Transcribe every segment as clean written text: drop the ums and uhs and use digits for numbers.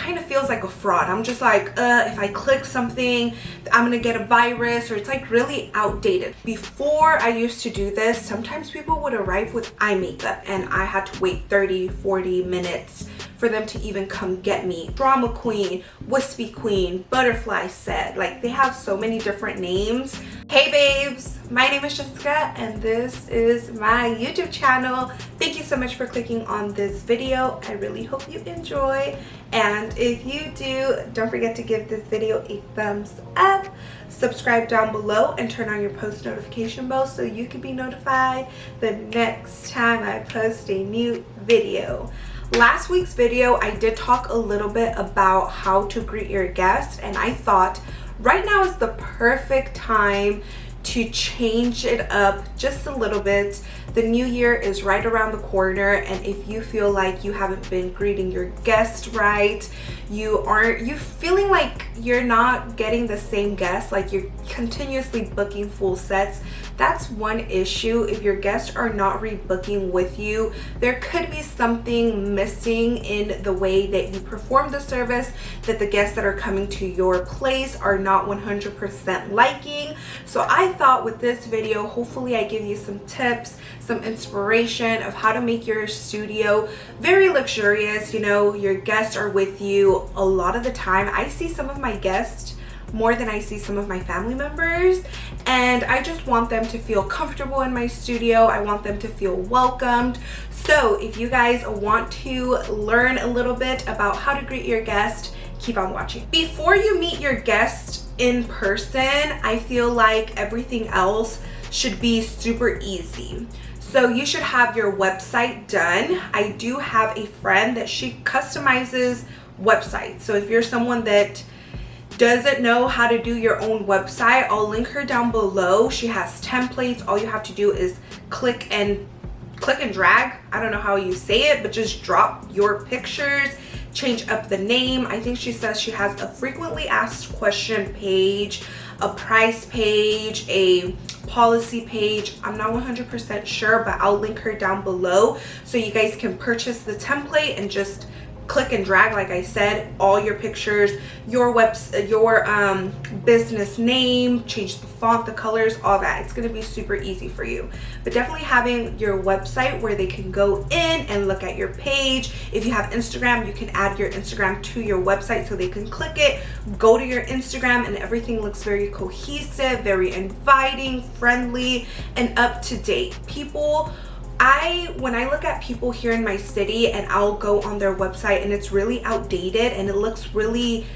kind of feels like a fraud. I'm just like, if I click something, I'm gonna get a virus, or it's like really outdated. Before I used to do this, sometimes people would arrive with eye makeup and I had to wait 30-40 minutes for them to even come get me. Drama queen, wispy queen, butterfly set, like they have so many different names. Hey babes, my name is Jessica and this is my YouTube channel. Thank you so much for clicking on this video. I really hope you enjoy, and if you do, don't forget to give this video a thumbs up, subscribe down below, and turn on your post notification bell so you can be notified the next time I post a new video. Last week's video, I did talk a little bit about how to greet your guests, and I thought right now is the perfect time to change it up just a little bit. The new year is right around the corner, and if you feel like you haven't been greeting your guests right, you feeling like you're not getting the same guests, like you're continuously booking full sets, that's one issue. If your guests are not rebooking with you, there could be something missing in the way that you perform the service, that the guests that are coming to your place are not 100% liking. So I thought with this video, hopefully I give you some tips, some inspiration of how to make your studio very luxurious. You know, your guests are with you a lot of the time. I see some of my guests more than I see some of my family members, and I just want them to feel comfortable in my studio. I want them to feel welcomed. So if you guys want to learn a little bit about how to greet your guest, keep on watching. Before you meet your guest in person, I feel like everything else should be super easy. So you should have your website done. I do have a friend that she customizes websites. So if you're someone that doesn't know how to do your own website, I'll link her down below. She has templates. All you have to do is click and drag. I don't know how you say it, but just drop your pictures, change up the name. I think she says she has a frequently asked question page, a price page, a policy page. I'm not 100% sure, but I'll link her down below so you guys can purchase the template and just click and drag, like I said, all your pictures, your business name, change the font, the colors, all that. It's going to be super easy for you. But definitely having your website where they can go in and look at your page. If you have Instagram, you can add your Instagram to your website so they can click it, go to your Instagram, and everything looks very cohesive, very inviting, friendly, and up to date. When I look at people here in my city and I'll go on their website and it's really outdated and it looks really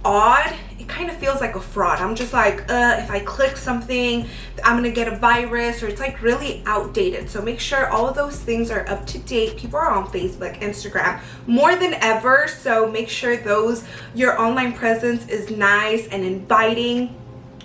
odd, it kind of feels like a fraud. I'm just like, if I click something, I'm gonna get a virus, or it's like really outdated. So make sure all of those things are up to date. People are on Facebook, Instagram more than ever, so make sure your online presence is nice and inviting.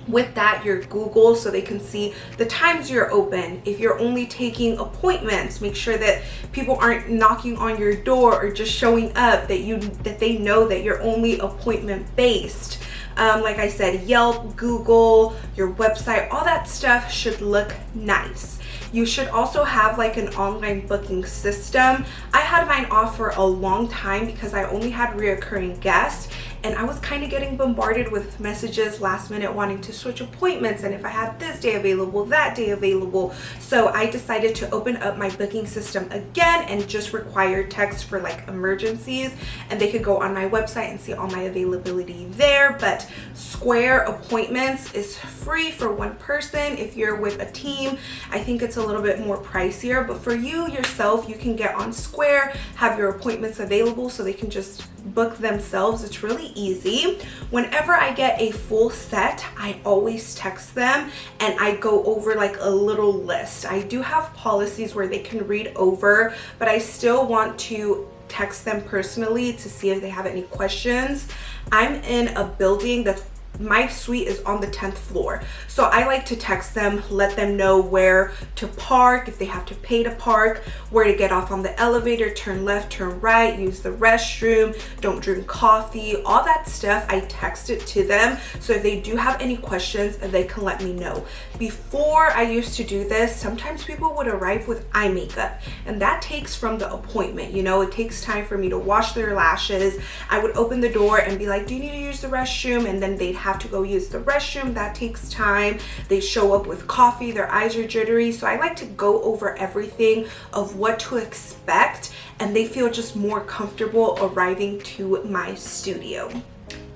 With that, your Google, so they can see the times you're open. If you're only taking appointments, make sure that people aren't knocking on your door or just showing up, that they know that you're only appointment based. Like I said, Yelp, Google, your website, all that stuff should look nice. You should also have like an online booking system. I had mine off for a long time because I only had reoccurring guests, and I was kind of getting bombarded with messages last minute wanting to switch appointments, and if I had this day available, that day available. So I decided to open up my booking system again and just require text for like emergencies, and they could go on my website and see all my availability there. But Square appointments is free for one person. If you're with a team, I think it's a little bit more pricier, but for you yourself, you can get on Square, have your appointments available so they can just book themselves. It's really easy. Whenever I get a full set, I always text them and I go over like a little list. I do have policies where they can read over, but I still want to text them personally to see if they have any questions. I'm in a building that's my suite is on the 10th floor. So I like to text them, let them know where to park, if they have to pay to park, where to get off on the elevator, turn left, turn right, use the restroom, don't drink coffee, all that stuff. I text it to them. So if they do have any questions, they can let me know. Before I used to do this, sometimes people would arrive with eye makeup, and that takes from the appointment. You know, it takes time for me to wash their lashes. I would open the door and be like, do you need to use the restroom? And then they'd have to go use the restroom. That takes time. They show up with coffee, their eyes are jittery. So I like to go over everything of what to expect, and they feel just more comfortable arriving to my studio.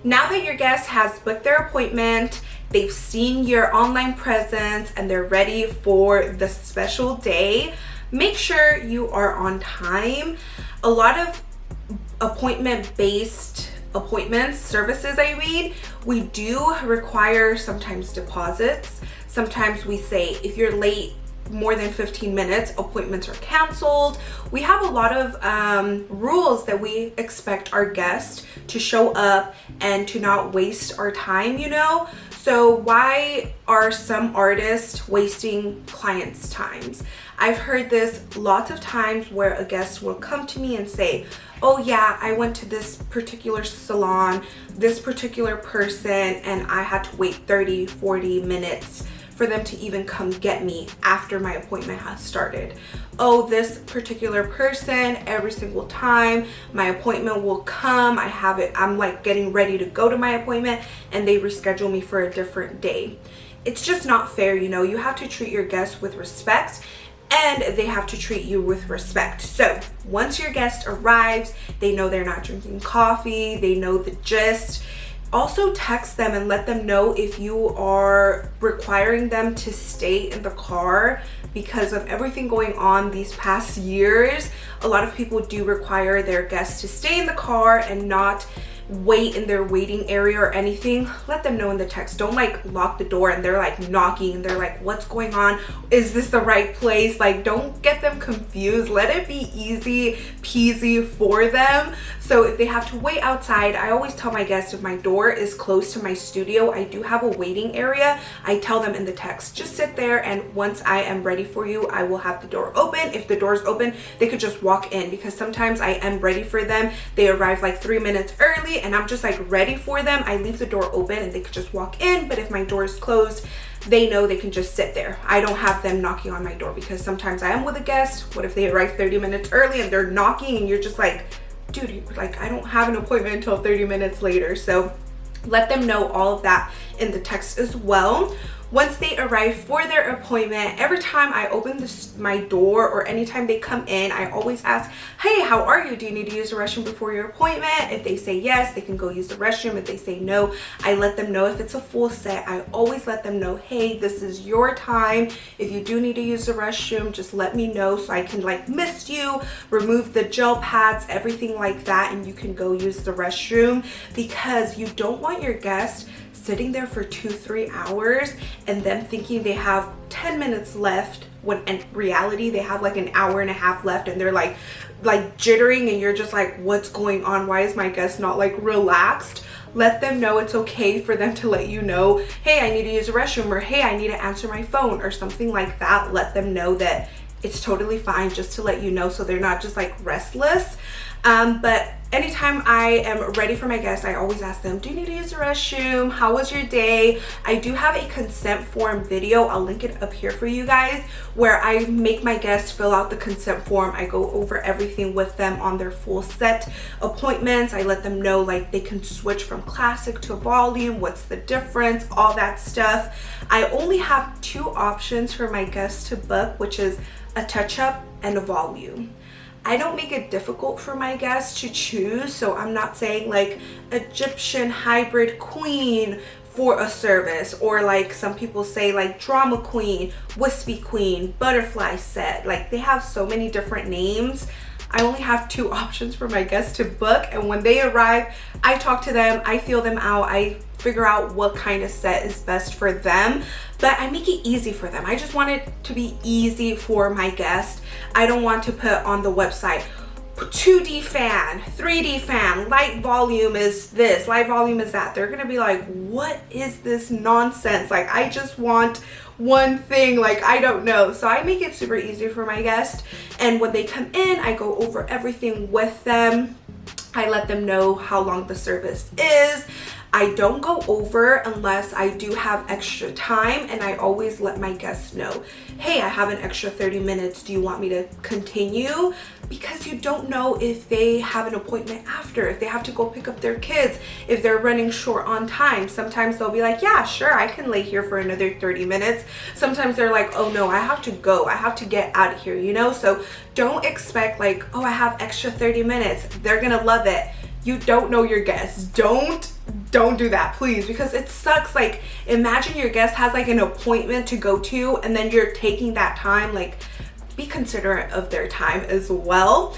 Now that your guest has booked their appointment, they've seen your online presence, and they're ready for the special day, make sure you are on time. A lot of appointment-based services, we do require sometimes deposits. Sometimes we say if you're late more than 15 minutes, appointments are canceled. We have a lot of rules that we expect our guests to show up and to not waste our time, you know? So why are some artists wasting clients' times? I've heard this lots of times where a guest will come to me and say, oh yeah, I went to this particular salon, this particular person, and I had to wait 30, 40 minutes for them to even come get me after my appointment has started. Oh, this particular person, every single time my appointment will come, I'm like getting ready to go to my appointment, and they reschedule me for a different day. It's just not fair, you know. You have to treat your guests with respect, and they have to treat you with respect. So once your guest arrives, they know they're not drinking coffee, they know the gist. Also text them and let them know if you are requiring them to stay in the car. Because of everything going on these past years, a lot of people do require their guests to stay in the car and not wait in their waiting area or anything. Let them know in the text. Don't like lock the door and they're like knocking and they're like, what's going on? Is this the right place? Like, don't get them confused. Let it be easy peasy for them. So if they have to wait outside, I always tell my guests, if my door is close to my studio, I do have a waiting area. I tell them in the text, just sit there, and once I am ready for you, I will have the door open. If the door is open, they could just walk in, because sometimes I am ready for them. They arrive like 3 minutes early and I'm just like ready for them. I leave the door open and they could just walk in. But if my door is closed, they know they can just sit there. I don't have them knocking on my door, because sometimes I am with a guest. What if they arrive 30 minutes early and they're knocking and you're just like, dude, like, I don't have an appointment until 30 minutes later. So let them know all of that in the text as well. Once they arrive for their appointment, every time I open my door or anytime they come in, I always ask, hey, how are you? Do you need to use the restroom before your appointment? If they say yes, they can go use the restroom. If they say no, I let them know. If it's a full set, I always let them know, hey, this is your time. If you do need to use the restroom, just let me know so I can like mist you, remove the gel pads, everything like that, and you can go use the restroom, because you don't want your guest sitting there for 2-3 hours and them thinking they have 10 minutes left, when in reality they have like an hour and a half left, and they're like jittering, and you're just like, what's going on? Why is my guest not like relaxed? Let them know it's okay for them to let you know, hey, I need to use the restroom, or hey, I need to answer my phone, or something like that. Let them know that it's totally fine, just to let you know, so they're not just like restless. But anytime I am ready for my guests, I always ask them, do you need to use the restroom? How was your day? I do have a consent form video. I'll link it up here for you guys, where I make my guests fill out the consent form. I go over everything with them on their full set appointments. I let them know like they can switch from classic to volume, what's the difference, all that stuff. I only have 2 options for my guests to book, which is a touch-up and a volume. I don't make it difficult for my guests to choose, so I'm not saying like Egyptian hybrid queen for a service, or like some people say like drama queen, wispy queen, butterfly set. Like, they have so many different names. I only have 2 options for my guests to book, and when they arrive, I talk to them, I feel them out, I figure out what kind of set is best for them, but I make it easy for them. I just want it to be easy for my guest. I don't want to put on the website, 2D fan, 3D fan, light volume is this, light volume is that. They're gonna be like, what is this nonsense? Like, I just want one thing, like, I don't know. So I make it super easy for my guests, and when they come in, I go over everything with them. I let them know how long the service is. I don't go over unless I do have extra time, and I always let my guests know, hey, I have an extra 30 minutes. Do you want me to continue? Because you don't know if they have an appointment after, if they have to go pick up their kids, if they're running short on time. Sometimes they'll be like, yeah, sure, I can lay here for another 30 minutes. Sometimes they're like, oh no, I have to go. I have to get out of here, you know? So don't expect like, oh, I have extra 30 minutes. They're gonna love it. You don't know your guests. Don't do that, please, because it sucks. Like, imagine your guest has like an appointment to go to, and then you're taking that time. Like, be considerate of their time as well.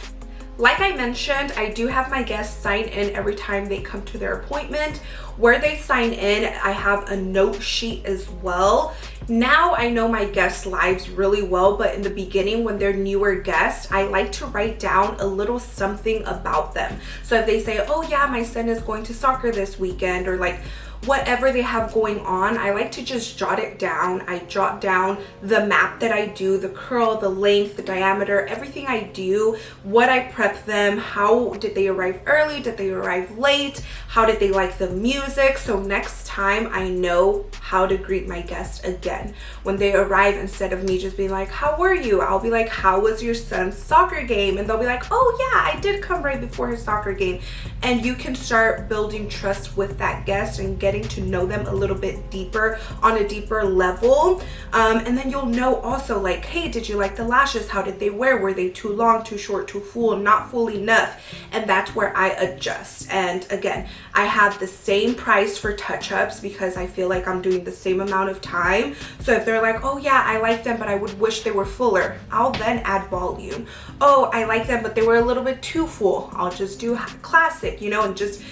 Like I mentioned, I do have my guests sign in every time they come to their appointment. Where they sign in, I have a note sheet as well. Now I know my guests' lives really well, but in the beginning, when they're newer guests, I like to write down a little something about them. So if they say, oh yeah, my son is going to soccer this weekend, or like whatever they have going on, I like to just jot it down. I jot down the map that I do, the curl, the length, the diameter, everything I do, what I prep them, how did they arrive early, did they arrive late, how did they like the music. So next time I know how to greet my guests again. When they arrive, instead of me just being like, how were you? I'll be like, how was your son's soccer game? And they'll be like, oh yeah, I did come right before his soccer game. And you can start building trust with that guest and getting to know them a little bit deeper, on a deeper level. And then you'll know also like, hey, did you like the lashes? How did they wear? Were they too long, too short, too full, not full enough? And that's where I adjust. And again, I have the same price for touch-ups because I feel like I'm doing the same amount of time. So if they're like, oh yeah, I like them, but I would wish they were fuller, I'll then add volume. Oh, I like them, but they were a little bit too full, I'll just do classic, you know, and just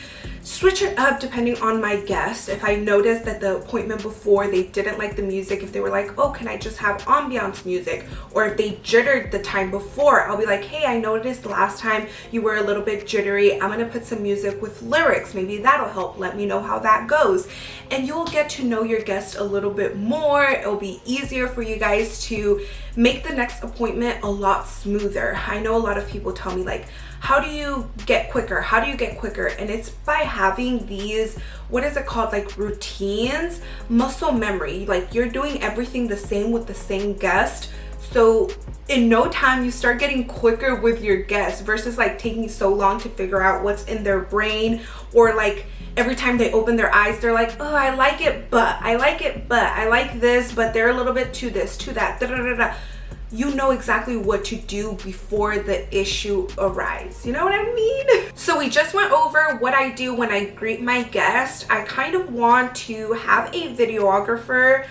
switch it up depending on my guest. If I notice that the appointment before they didn't like the music, if they were like, oh, can I just have ambiance music? Or if they jittered the time before, I'll be like, hey, I noticed last time you were a little bit jittery. I'm gonna put some music with lyrics. Maybe that'll help. Let me know how that goes. And you'll get to know your guest a little bit more. It'll be easier for you guys to make the next appointment a lot smoother. I know a lot of people tell me like, how do you get quicker? How do you get quicker? And it's by having these, what is it called? Like routines, muscle memory. Like you're doing everything the same with the same guest. So in no time, you start getting quicker with your guests versus like taking so long to figure out what's in their brain, or like every time they open their eyes, they're like, oh, I like it, but I like it, but I like this, but they're a little bit to this, to that, da da da da. You know exactly what to do before the issue arises. You know what I mean? So we just went over what I do when I greet my guest. I kind of want to have a videographer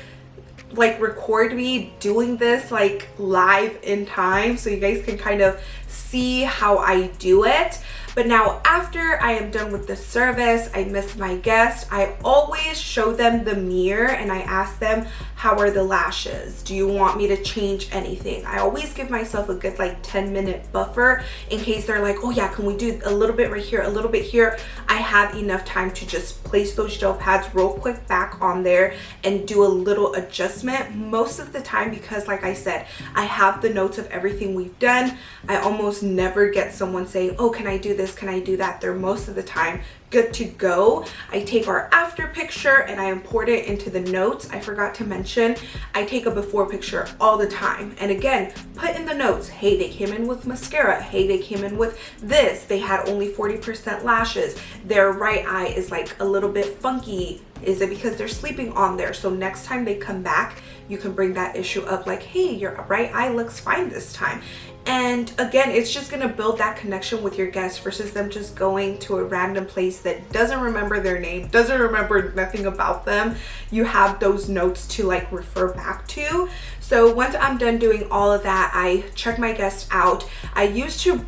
like record me doing this like live in time so you guys can kind of see how I do it. But now after I am done with the service, I miss my guest, I always show them the mirror and I ask them, how are the lashes? Do you want me to change anything? I always give myself a good like 10-minute buffer in case they're like, oh yeah, can we do a little bit right here, a little bit here? I have enough time to just place those gel pads real quick back on there and do a little adjustment. Most of the time, because like I said, I have the notes of everything we've done, I almost never get someone saying, oh, can I do this? Can I do that? They're most of the time good to go. I take our after picture and I import it into the notes. I forgot to mention, I take a before picture all the time. And again, put in the notes, hey, they came in with mascara. Hey, they came in with this. They had only 40% lashes. Their right eye is like a little bit funky. Is it because they're sleeping on there? So next time they come back, you can bring that issue up like, hey, your right eye looks fine this time. And again, it's just gonna build that connection with your guests versus them just going to a random place that doesn't remember their name, doesn't remember nothing about them. You have those notes to like refer back to. So once I'm done doing all of that, I check my guests out. I used to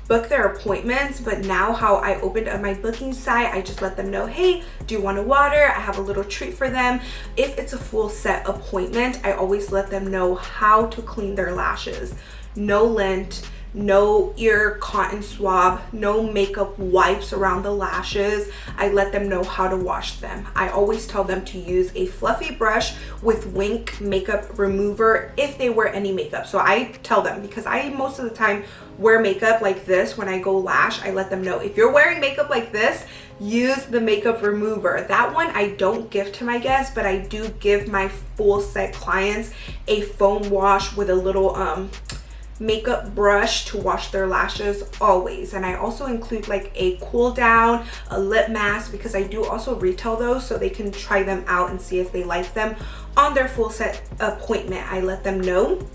book their appointments, but now how I opened up my booking site, I just let them know, hey, do you want a water? I have a little treat for them. If it's a full set appointment, I always let them know how to clean their lashes. No lint, no ear cotton swab, no makeup wipes around the lashes. I let them know how to wash them. I always tell them to use a fluffy brush with Wink makeup remover if they wear any makeup. So I tell them, because I most of the time wear makeup like this when I go lash, I let them know, if you're wearing makeup like this, use the makeup remover. That one I don't give to my guests, but I do give my full set clients a foam wash with a little makeup brush to wash their lashes always. And I also include like a cool down, a lip mask, because I do also retail those so they can try them out and see if they like them on their full set appointment. I let them know.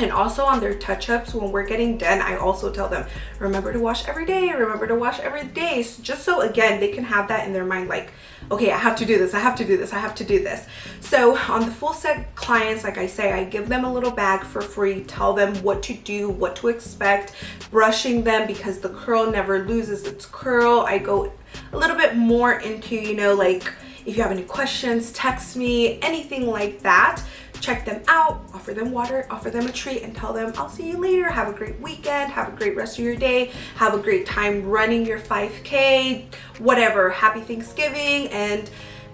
And also on their touch-ups, when we're getting done, I also tell them, remember to wash every day, remember to wash every day. So just so, again, they can have that in their mind, like, okay, I have to do this, I have to do this, I have to do this. So on the full set clients, like I say, I give them a little bag for free, tell them what to do, what to expect, brushing them because the curl never loses its curl. I go a little bit more into, you know, like, if you have any questions, text me, anything like that. Check them out, offer them water, offer them a treat, and tell them I'll see you later. Have a great weekend, have a great rest of your day, have a great time running your 5K, whatever, happy Thanksgiving, and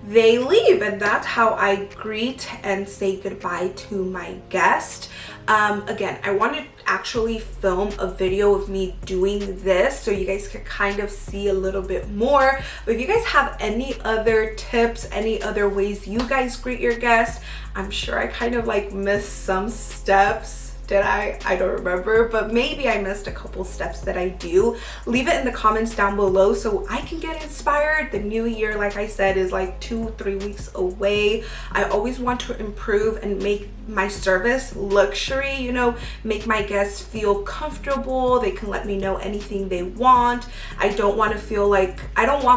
they leave. And that's how I greet and say goodbye to my guest. Again, I want to actually film a video of me doing this so you guys can kind of see a little bit more. But if you guys have any other tips, any other ways you guys greet your guests, I'm sure I kind of like missed some steps. Did I don't remember, but maybe I missed a couple steps that I do. Leave it in the comments down below so I can get inspired. The new year, like I said, is like 2-3 weeks away. I always want to improve and make my service luxury, you know, make my guests feel comfortable. They can let me know anything they want. I don't want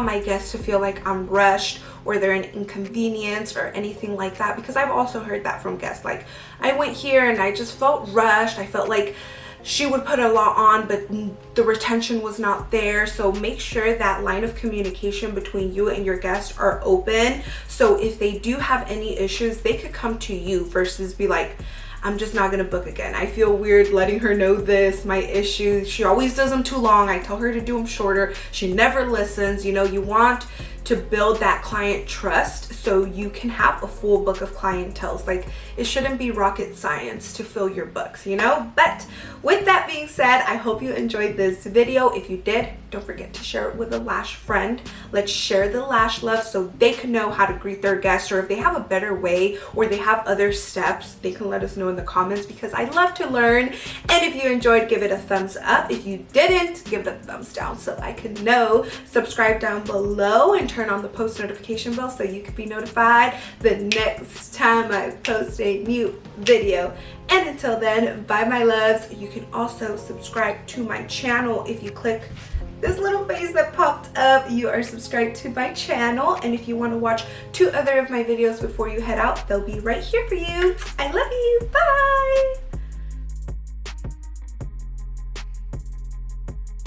my guests to feel like I'm rushed or they're an inconvenience or anything like that, because I've also heard that from guests. Like, I went here and I just felt rushed. I felt like she would put a lot on, but the retention was not there. So make sure that line of communication between you and your guests are open. So if they do have any issues, they could come to you versus be like, I'm just not gonna book again. I feel weird letting her know this, my issues. She always does them too long. I tell her to do them shorter. She never listens. You know, you want to build that client trust so you can have a full book of clientele. Like, it shouldn't be rocket science to fill your books, you know? But with that being said, I hope you enjoyed this video. If you did, don't forget to share it with a lash friend. Let's share the lash love so they can know how to greet their guests, or if they have a better way or they have other steps, they can let us know in the comments, because I love to learn. And if you enjoyed, give it a thumbs up. If you didn't, give it a thumbs down so I can know. Subscribe down below and turn on the post notification bell so you can be notified the next time I post a new video. And until then, bye my loves. You can also subscribe to my channel if you click this little face that popped up. You are subscribed to my channel, and if you want to watch 2 other of my videos before you head out, they'll be right here for you. I love you. Bye.